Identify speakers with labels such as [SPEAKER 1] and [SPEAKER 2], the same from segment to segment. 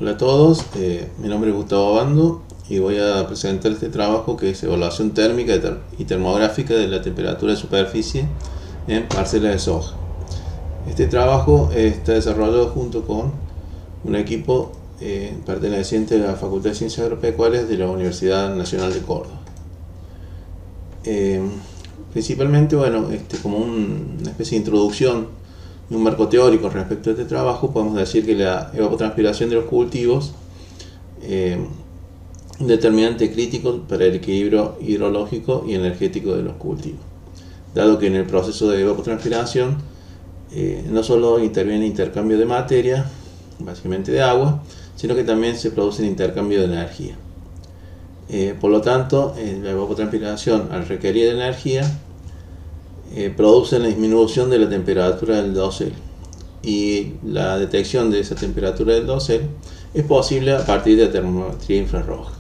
[SPEAKER 1] Hola a todos, mi nombre es Gustavo Bando y voy a presentar este trabajo que es evaluación térmica y termográfica de la temperatura de superficie en parcelas de soja. Este trabajo está desarrollado junto con un equipo perteneciente a la Facultad de Ciencias Agropecuarias de la Universidad Nacional de Córdoba. Principalmente, como una especie de introducción y un marco teórico respecto a este trabajo, podemos decir que la evapotranspiración de los cultivos es un determinante crítico para el equilibrio hidrológico y energético de los cultivos, dado que en el proceso de evapotranspiración no solo interviene intercambio de materia, básicamente de agua, sino que también se produce el intercambio de energía. Por lo tanto, la evapotranspiración, al requerir energía, produce la disminución de la temperatura del dosel, y la detección de esa temperatura del dosel es posible a partir de termometría infrarroja.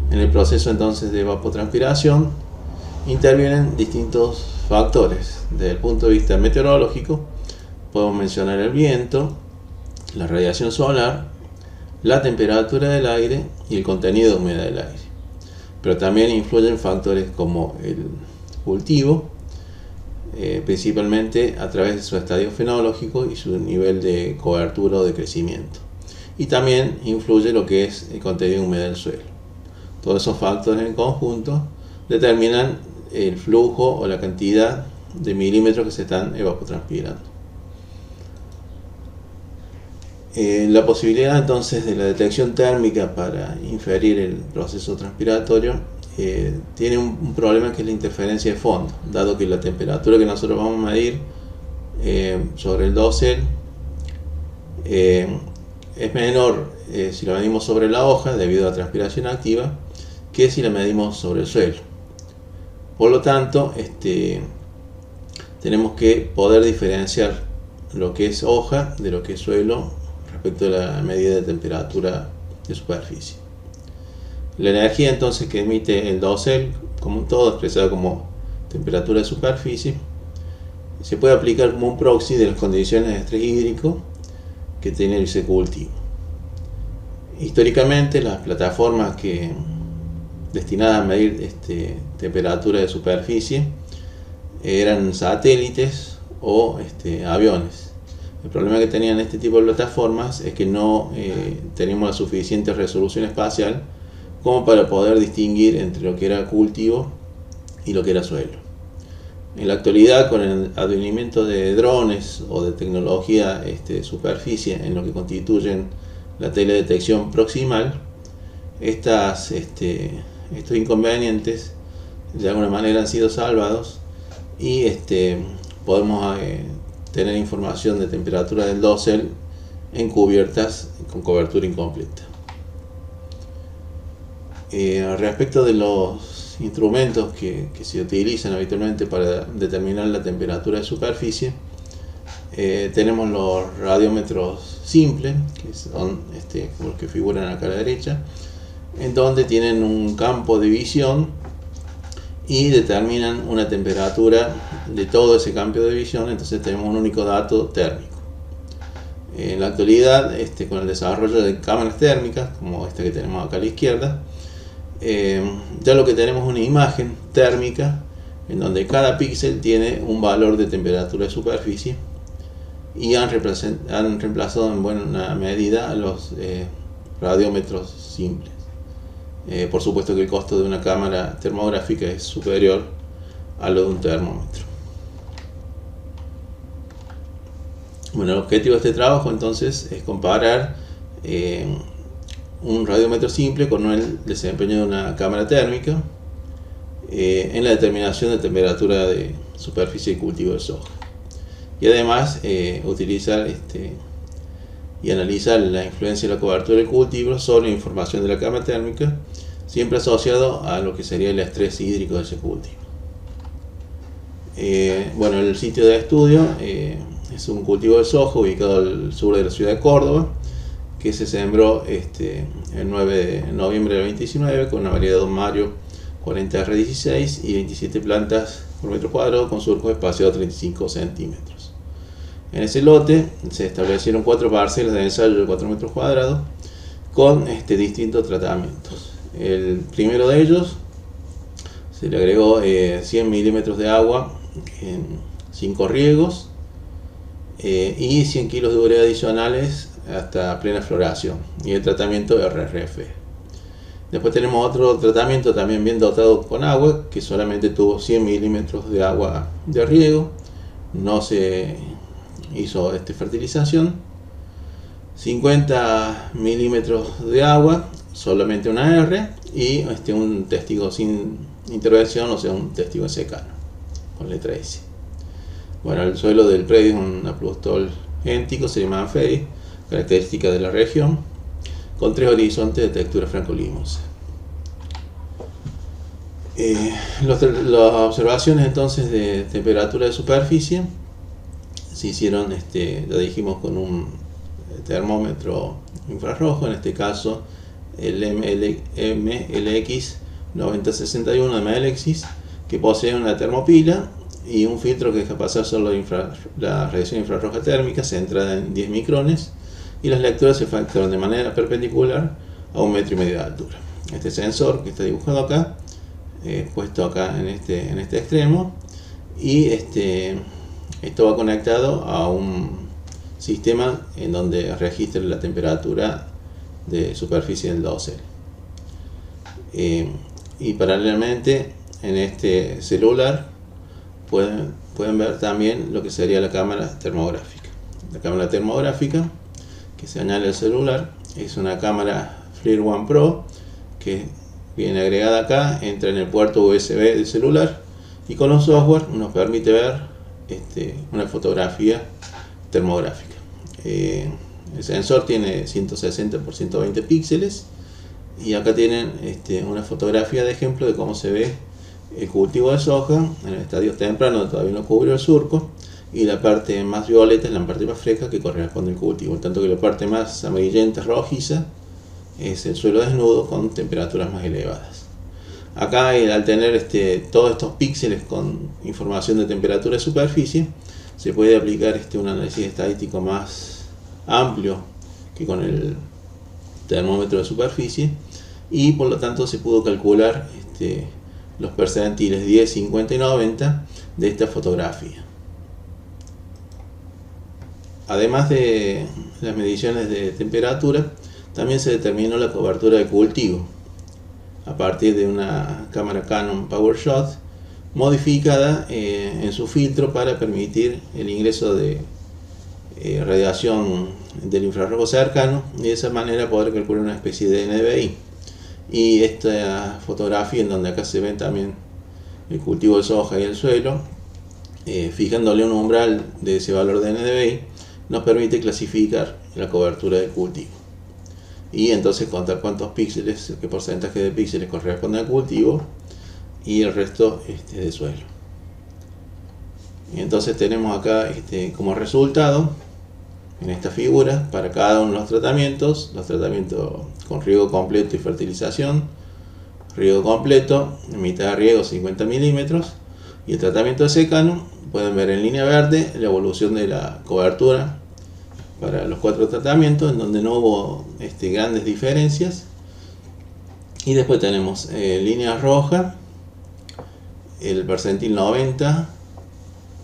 [SPEAKER 1] En el proceso entonces de evapotranspiración intervienen distintos factores. Desde el punto de vista meteorológico podemos mencionar el viento, la radiación solar, la temperatura del aire y el contenido de humedad del aire. Pero también influyen factores como el cultivo, principalmente a través de su estadio fenológico y su nivel de cobertura o de crecimiento. Y también influye lo que es el contenido de humedad del suelo. Todos esos factores en conjunto determinan el flujo o la cantidad de milímetros que se están evapotranspirando. La posibilidad entonces de la detección térmica para inferir el proceso transpiratorio tiene un problema, que es la interferencia de fondo, dado que la temperatura que nosotros vamos a medir sobre el dosel es menor si la medimos sobre la hoja debido a la transpiración activa que si la medimos sobre el suelo. Por lo tanto, tenemos que poder diferenciar lo que es hoja de lo que es suelo respecto a la medida de temperatura de superficie. La energía entonces que emite el dosel, como un todo, expresada como temperatura de superficie, se puede aplicar como un proxy de las condiciones de estrés hídrico que tiene ese cultivo. Históricamente, las plataformas destinadas a medir temperatura de superficie eran satélites o aviones. El problema que tenían este tipo de plataformas es que no teníamos la suficiente resolución espacial como para poder distinguir entre lo que era cultivo y lo que era suelo. En la actualidad, con el advenimiento de drones o de tecnología de superficie en lo que constituyen la teledetección proximal, estos inconvenientes de alguna manera han sido salvados y podemos tener información de temperatura del dosel en cubiertas con cobertura incompleta. Respecto de los instrumentos que se utilizan habitualmente para determinar la temperatura de superficie, tenemos los radiómetros simples, que son los que figuran acá a la derecha, en donde tienen un campo de visión y determinan una temperatura de todo ese campo de visión. Entonces tenemos un único dato térmico. En la actualidad, con el desarrollo de cámaras térmicas, como esta que tenemos acá a la izquierda, ya lo que tenemos es una imagen térmica en donde cada píxel tiene un valor de temperatura de superficie, y han reemplazado en buena medida a los radiómetros simples. Por supuesto que el costo de una cámara termográfica es superior a lo de un termómetro. Bueno, el objetivo de este trabajo entonces es comparar un radiómetro simple con el desempeño de una cámara térmica en la determinación de temperatura de superficie de cultivo de soja, y además utilizar y analizar la influencia de la cobertura del cultivo sobre la información de la cámara térmica, siempre asociado a lo que sería el estrés hídrico de ese cultivo. El sitio de estudio es un cultivo de soja ubicado al sur de la ciudad de Córdoba, que se sembró el 9 de noviembre del 2019 con una variedad Don Mario 40R16 y 27 plantas por metro cuadrado con surcos espaciados 35 centímetros. En ese lote se establecieron 4 parcelas de ensayo de 4 metros cuadrados con distintos tratamientos. El primero de ellos se le agregó 100 milímetros de agua en 5 riegos y 100 kilos de urea adicionales hasta plena floración, y el tratamiento RRF. Después tenemos otro tratamiento también bien dotado con agua, que solamente tuvo 100 milímetros de agua de riego, no se hizo fertilización. 50 milímetros de agua, solamente una R, y un testigo sin intervención, o sea, un testigo secano, con letra S. Bueno, el suelo del predio es un aplustol éntico, se llama Anferi, característica de la región, con 3 horizontes de textura franco-limosa. Las observaciones entonces de temperatura de superficie se hicieron, ya dijimos, con un termómetro infrarrojo, en este caso el MLX 9061 de Melexis, que posee una termopila y un filtro que deja pasar solo la radiación infrarroja térmica, centrada en 10 micrones, y las lecturas se efectuaron de manera perpendicular a 1,5 metros de altura. Este sensor que está dibujado acá, puesto acá en este extremo, y esto va conectado a un sistema en donde registra la temperatura de superficie del dosel. Y paralelamente en este celular pueden ver también lo que sería la cámara termográfica. La cámara termográfica que se añade al celular es una cámara FLIR One Pro que viene agregada acá, entra en el puerto USB del celular y con los software nos permite ver una fotografía termográfica. El sensor tiene 160 por 120 píxeles y acá tienen una fotografía de ejemplo de cómo se ve el cultivo de soja en el estadio temprano, donde todavía no cubrió el surco, y la parte más violeta es la parte más fresca que corresponde al cultivo, tanto que la parte más amarillenta rojiza es el suelo desnudo con temperaturas más elevadas. Acá, al tener todos estos píxeles con información de temperatura de superficie, se puede aplicar un análisis estadístico más amplio que con el termómetro de superficie, y por lo tanto se pudo calcular los percentiles 10, 50 y 90 de esta fotografía. Además de las mediciones de temperatura, también se determinó la cobertura de cultivo a partir de una cámara Canon PowerShot modificada en su filtro para permitir el ingreso de radiación del infrarrojo cercano, y de esa manera poder calcular una especie de NDVI. Y esta fotografía, en donde acá se ven también el cultivo de soja y el suelo, fijándole un umbral de ese valor de NDVI, nos permite clasificar la cobertura del cultivo y entonces contar cuántos píxeles, qué porcentaje de píxeles corresponde al cultivo y el resto de suelo. Y entonces tenemos acá como resultado en esta figura para cada uno de los tratamientos con riego completo y fertilización, riego completo, mitad de riego 50 milímetros, y el tratamiento de secano. Pueden ver en línea verde la evolución de la cobertura para los 4 tratamientos, en donde no hubo grandes diferencias. Y después tenemos línea roja el percentil 90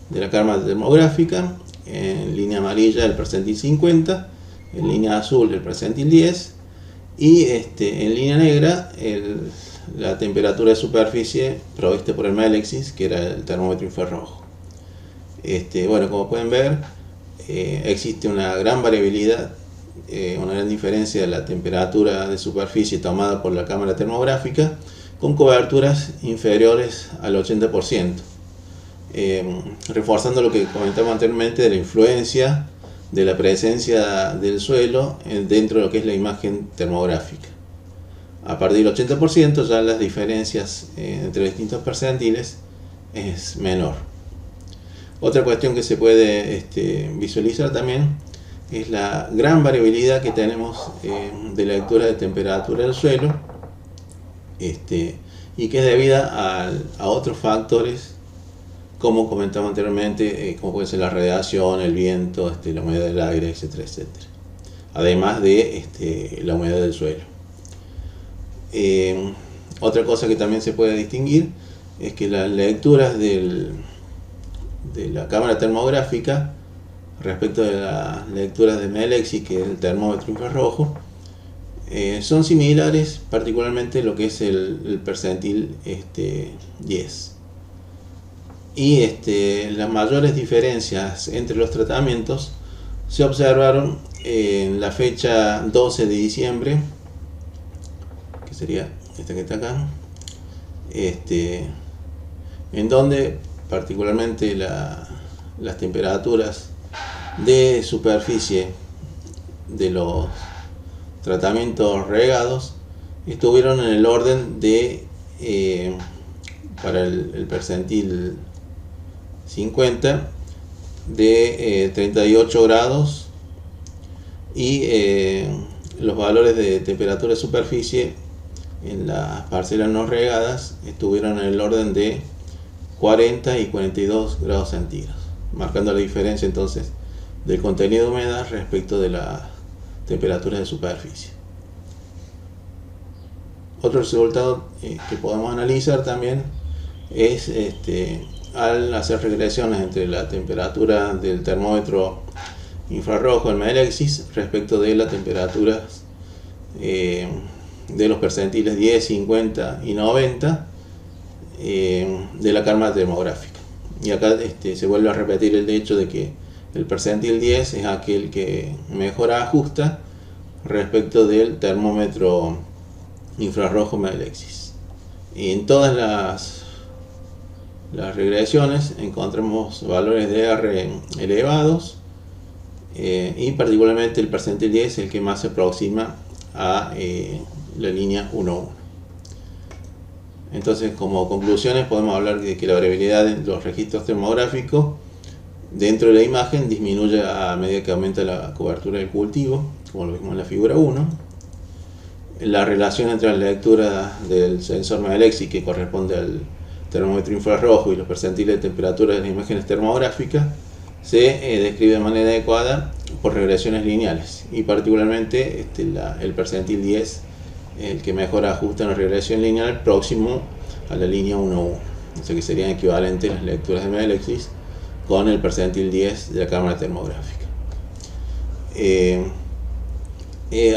[SPEAKER 1] de la cámara termográfica, en línea amarilla el percentil 50, en línea azul el percentil 10, y en línea negra la temperatura de superficie provista por el Melexis, que era el termómetro infrarrojo. Bueno, como pueden ver, existe una gran variabilidad, una gran diferencia de la temperatura de superficie tomada por la cámara termográfica, con coberturas inferiores al 80%, reforzando lo que comentamos anteriormente de la influencia de la presencia del suelo dentro de lo que es la imagen termográfica. A partir del 80% ya las diferencias entre distintos percentiles es menor. Otra cuestión que se puede visualizar también es la gran variabilidad que tenemos de la lectura de temperatura del suelo, y que es debida a otros factores, como comentamos anteriormente, como puede ser la radiación, el viento, la humedad del aire, etcétera, etcétera. además de la humedad del suelo. Otra cosa que también se puede distinguir es que las lecturas de la cámara termográfica respecto de las lecturas de Melexis, que es el termómetro infrarrojo, son similares, particularmente lo que es el percentil 10. Y las mayores diferencias entre los tratamientos se observaron en la fecha 12 de diciembre, que sería esta que está acá, en donde particularmente las temperaturas de superficie de los tratamientos regados estuvieron en el orden de, para el percentil 50, de 38 grados, y los valores de temperatura de superficie en las parcelas no regadas estuvieron en el orden de 40 y 42 grados centígrados, marcando la diferencia entonces del contenido de humedad respecto de las temperaturas de superficie. Otro resultado que podemos analizar también es al hacer regresiones entre la temperatura del termómetro infrarrojo, el Melexis, respecto de las temperaturas de los percentiles 10, 50 y 90 de la cámara termográfica. Y acá se vuelve a repetir el hecho de que el percentil 10 es aquel que mejor ajusta respecto del termómetro infrarrojo Melexis. Y en todas las regresiones encontramos valores de R elevados, y particularmente el percentil 10 es el que más se aproxima a la línea 1.1. Entonces, como conclusiones, podemos hablar de que la variabilidad de los registros termográficos dentro de la imagen disminuye a medida que aumenta la cobertura del cultivo, como lo vimos en la figura 1. La relación entre la lectura del sensor Melexis, que corresponde al termómetro infrarrojo, y los percentiles de temperatura de las imágenes termográficas se describe de manera adecuada por regresiones lineales, y particularmente el percentil 10, el que mejor ajusta en la regresión lineal próximo a la línea 1.1, o sea que serían equivalentes las lecturas de Melexis con el percentil 10 de la cámara termográfica.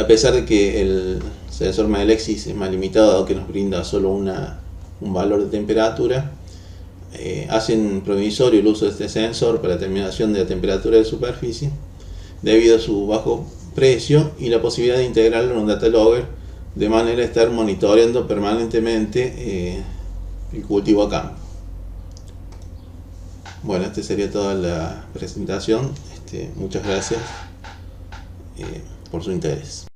[SPEAKER 1] A pesar de que el sensor Melexis es más limitado, dado que nos brinda solo un valor de temperatura, hacen provisorio el uso de este sensor para la determinación de la temperatura de superficie, debido a su bajo precio y la posibilidad de integrarlo en un data logger, de manera a estar monitoreando permanentemente el cultivo a campo. Bueno, esta sería toda la presentación. Muchas gracias por su interés.